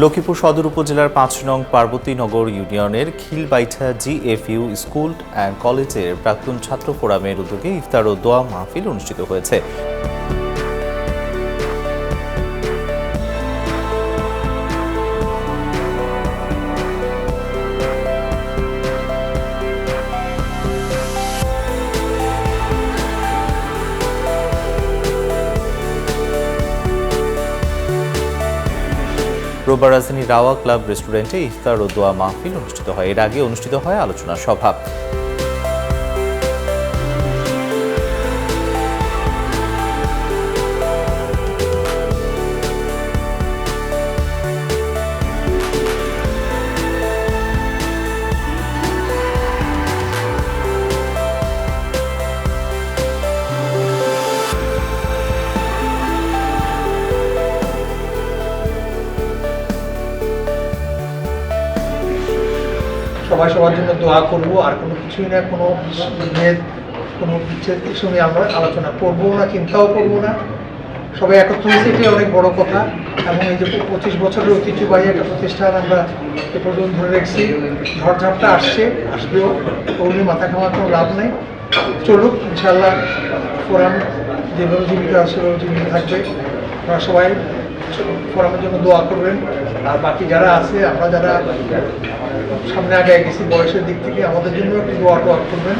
লক্ষ্মীপুর সদর উপজেলার ৫ নং পার্বতীনগর ইউনিয়নের খিলবাইঠা জিএফইউ স্কুল অ্যান্ড কলেজের প্রাক্তন ছাত্র ফোরামের উদ্যোগে ইফতার ও দোয়া মাহফিল অনুষ্ঠিত হয়েছে। রোববার রাজধানীর রাওয়া ক্লাব রেস্টুরেন্টে ইফতার ও দোয়া মাহফিল অনুষ্ঠিত হয়। এর আগে অনুষ্ঠিত হয় আলোচনা সভা। সবাই সবার জন্য দোয়া করবো, আর কোনো কিছুই না, কোনো ভেদ, কোনো বিচ্ছেদ কিছু নিয়ে আমরা আলোচনা করবো না, চিন্তাও করবো না। সবাই একত্র হয়েছে, এটাই অনেক বড় কথা। এবং এই যে ২৫ বছরের ঐতিহ্যবাহী একটা প্রতিষ্ঠান আমরা এ পর্যন্ত ধরে রেখেছি, ঝড়ঝাপটা আসবেও, ওগুলি মাথা খাওয়ার কোনো লাভ নেই। চলুক, ইনশাআল্লাহ ফোরাম যেভাবে জীবিত আছে সেভাবে জীবিত থাকবে। আপনারা সবাই ফোরামের জন্য দোয়া করবেন। আর বাকি যারা আছে, আমরা যারা সামনে আগে গেছি বয়সের দিক থেকে, আমাদের জন্য একটু দোয়া করবেন।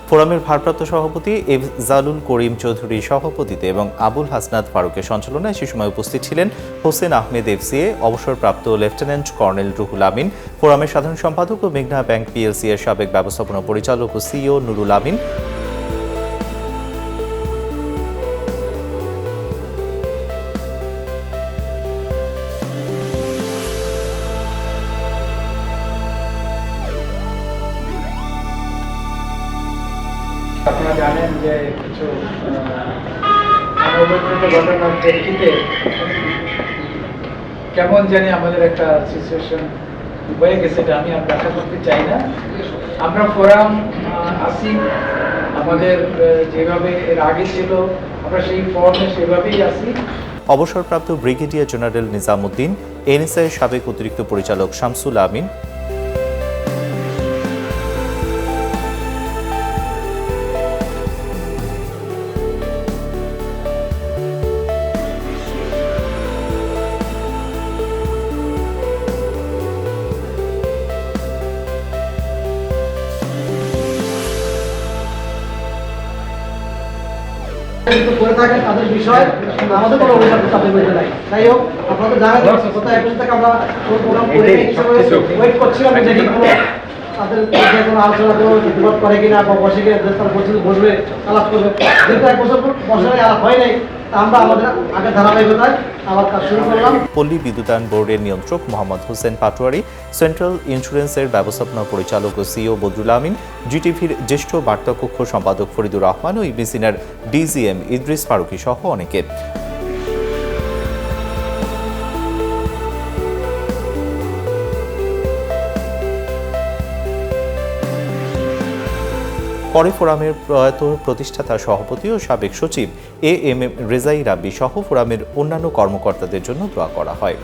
ফোরামের ভারপ্রাপ্ত সভাপতি এফজালুল করিম চৌধুরীর সভাপতিতে এবং আবুল হাসনাত ফারুকের সঞ্চালনায় সে সময় উপস্থিত ছিলেন হোসেন আহমেদ এফসিএ, অবসরপ্রাপ্ত লেফটেন্যান্ট কর্নেল রুহুল আমিন, ফোরামের সাধারণ সম্পাদক ও মেঘনা ব্যাংক পিএলসি এর সাবেক ব্যবস্থাপনা পরিচালক ও সিইও নুরুল আমিন, আপনারা জানেন যে কিছু ঘটনার প্রেক্ষিতে কেমন জানি আমাদের একটা সিচুয়েশন হয়ে গেছে, এটা আমি আর ব্যাখ্যা করতে চাই না। আমরা ফোরাম আসি, আমাদের যেভাবে এর আগে ছিল আমরা সেই ফর্মে সেভাবেই আসি। অবসরপ্রাপ্ত ব্রিগেডিয়ার জেনারেল নিজামুদ্দিন, এনএসআই সাবেক অতিরিক্ত পরিচালক শামসুল আমিন, করে থাকেন তাদের বিষয় আমাদের কোনো অভিযোগ তাদের মধ্যে নাই। যাই হোক, আপনাদের জানাই গত ২১ থেকে আমরা প্রোগ্রাম করে ওয়েট করছিলাম যে তাদের কোনো আলোচনা করে কিনা বা বসে কিনা, তারা বসবে, আলাপ করবে। যেহেতু ১ বছর বছরে আলাপ হয় নাই, আমরা আমাদের আগে ধারাবাহিকতায় আবার কাজ শুরু করলাম। পল্লী বিদ্যুতায়ন বোর্ডের নিয়ন্ত্রক মোহাম্মদ হোসেন পাটোয়ারি, সেন্ট্রাল ইন্স্যুরেন্সের ব্যবস্থাপনা পরিচালক ও সিইও বদরুল আমিন, জিটিভির জ্যেষ্ঠ বার্তাকক্ষ সম্পাদক ফরিদুর রহমান ও ইবিসিনার ডিজিএম ইদ্রিস ফারুকী সহ অনেকে। পরে ফোরামের প্রয়াত প্রতিষ্ঠাতা সভাপতি ও সাবেক সচিব এএম রেজাই রাব্বি সহ ফোরামের অন্যান্য কর্মকর্তাদের জন্য দোয়া করা হয়।